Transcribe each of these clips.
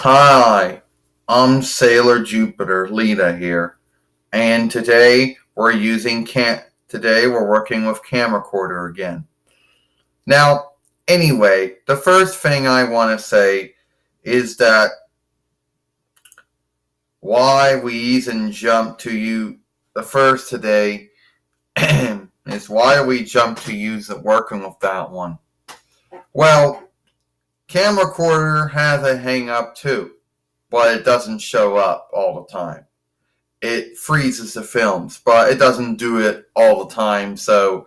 Hi, I'm Sailor Jupiter, Lita here, and today we're working with camcorder again. Now, anyway, the first thing I want to say is that why we even jump to you the first today is why we jump to use it working with that one. Well, camcorder has a hang up too, but it doesn't show up all the time. It freezes the films, but it doesn't do it all the time. So,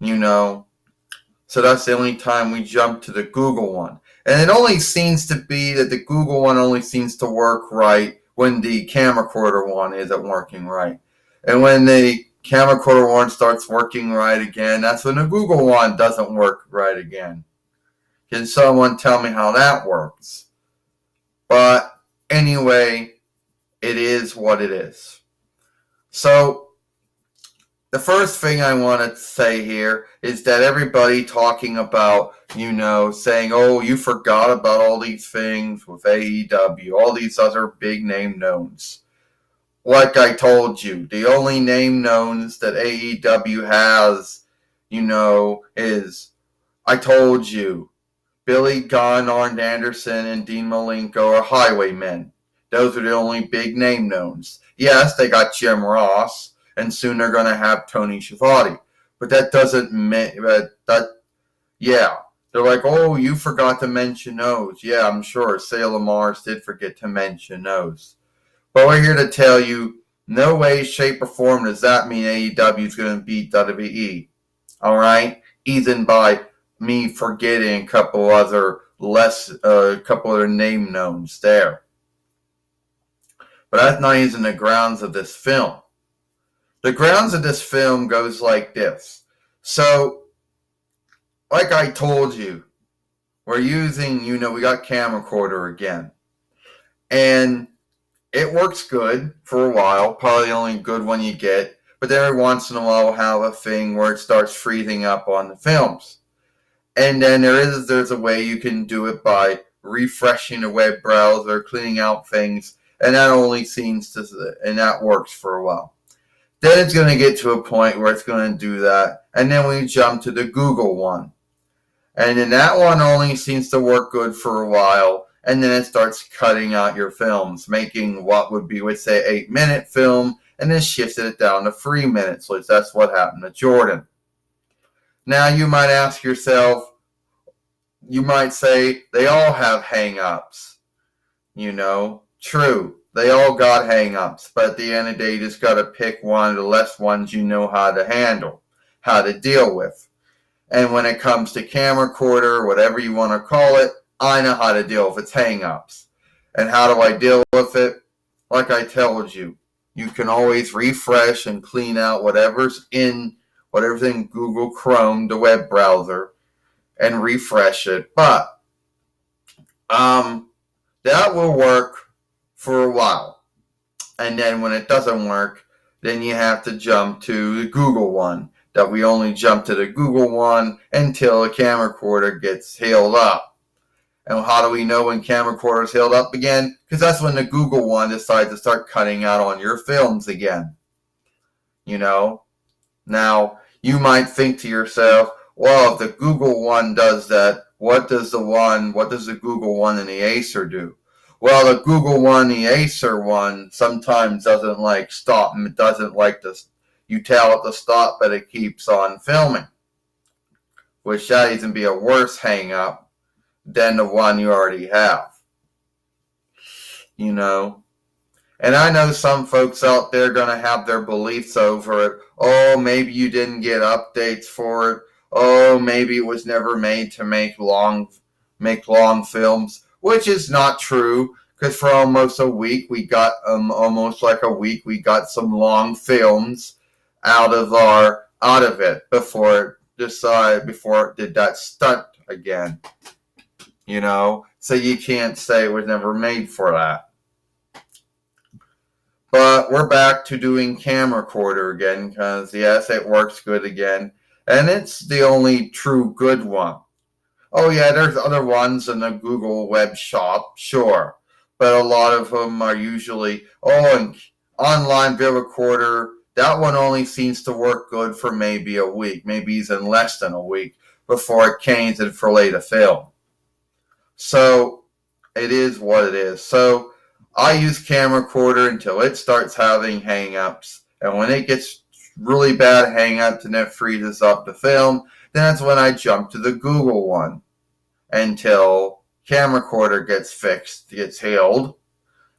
so that's the only time we jump to the Google one. And it only seems to be that the Google one only seems to work right when the camcorder one isn't working right. And when the camcorder one starts working right again, that's when the Google one doesn't work right again. Can someone tell me how that works? But anyway, it is what it is. So, the first thing I want to say here is that everybody talking about, saying, oh, you forgot about all these things with AEW, all these other big name knowns. Like I told you, the only name knowns that AEW has, is, I told you, Billy Gunn, Arn Anderson, and Dean Malenko are highwaymen. Those are the only big name knowns. Yes, they got Jim Ross, and soon they're going to have Tony Schiavone. But that doesn't mean yeah. They're like, oh, you forgot to mention those. Yeah, I'm sure Salem Mars did forget to mention those. But we're here to tell you, no way, shape, or form does that mean AEW is going to beat WWE. All right? Even by me forgetting a couple other name knowns there. But that's not even the grounds of this film. The grounds of this film goes like this. So, like I told you, we're using, we got camcorder again. And it works good for a while, probably the only good one you get. But every once in a while we'll have a thing where it starts freezing up on the films. And then there's a way you can do it by refreshing the web browser, cleaning out things, and that works for a while. Then it's going to get to a point where it's going to do that, and then we jump to the Google one. And then that one only seems to work good for a while, and then it starts cutting out your films, making what would be, say, 8-minute film, and then shifted it down to 3 minutes. So that's what happened to Jordan. Now you might ask yourself, you might say, they all have hang-ups. True, they all got hang-ups, but at the end of the day, you just got to pick one of the less ones you know how to handle, how to deal with. And when it comes to camcorder, whatever you want to call it, I know how to deal with its hang-ups. And how do I deal with it? Like I told you, you can always refresh and clean out whatever's in Google Chrome, the web browser, and refresh it. But that will work for a while. And then when it doesn't work, then you have to jump to the Google one. That we only jump to the Google one until the camcorder gets healed up. And how do we know when camcorder is healed up again? Because that's when the Google one decides to start cutting out on your films again. Now, you might think to yourself, well, if the Google one does that, what does the Google one and the Acer do? Well, the Google one, the Acer one, sometimes doesn't stop. It doesn't you tell it to stop, but it keeps on filming. Which that even be a worse hang up than the one you already have. And I know some folks out there are going to have their beliefs over it. Oh, maybe you didn't get updates for it. Oh, maybe it was never made to make long films, which is not true. Because for almost a week, we got some long films out of it before it did that stunt again. So you can't say it was never made for that. But we're back to doing camcorder again because, yes, it works good again. And it's the only true good one. Oh, yeah, there's other ones in the Google web shop, sure. but a lot of them are usually, an online video recorder, that one only seems to work good for maybe a week, maybe even less than a week before it can't for later film. So it is what it is. So I use camcorder until it starts having hangups, and when it gets really bad hangups and it freezes up the film, then that's when I jump to the Google one until camcorder gets fixed, gets healed,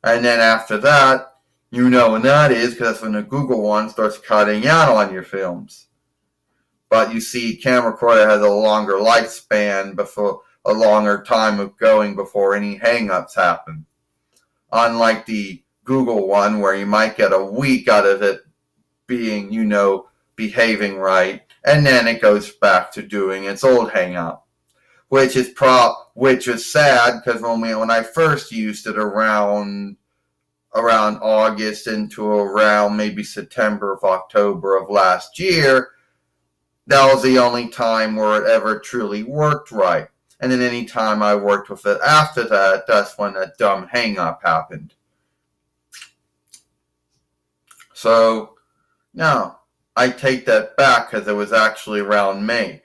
and then after that, you know when that is, because that's when the Google one starts cutting out on your films. But you see, camcorder has a longer lifespan, before a longer time of going before any hangups happen. Unlike the Google one, where you might get a week out of it being, behaving right, and then it goes back to doing its old hangup, which is sad, because when I first used it around August into around maybe September of October of last year, that was the only time where it ever truly worked right. And then any time I worked with it after that, that's when a dumb hang-up happened. So, no, I take that back, because it was actually around May.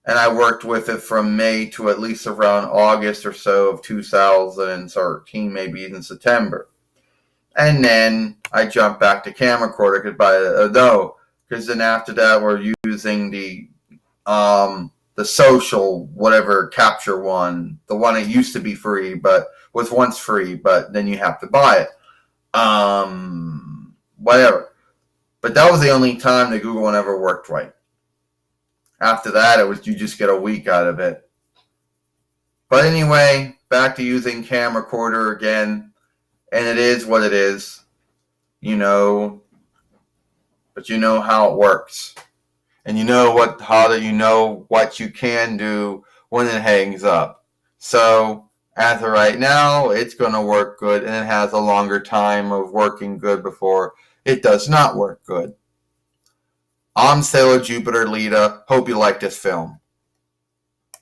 And I worked with it from May to at least around August or so of 2013, maybe even September. And then I jumped back to camcorder, because then after that we're using the social whatever capture one, the one that used to be free, but was once free, but then you have to buy it. Whatever. But that was the only time the Google one ever worked right. After that, it was you just get a week out of it. But anyway, back to using camcorder again. And it is what it is, but you know how it works. And you know what you can do when it hangs up. So, as of right now, it's going to work good, and it has a longer time of working good before it does not work good. I'm Sailor Jupiter Lita. Hope you like this film.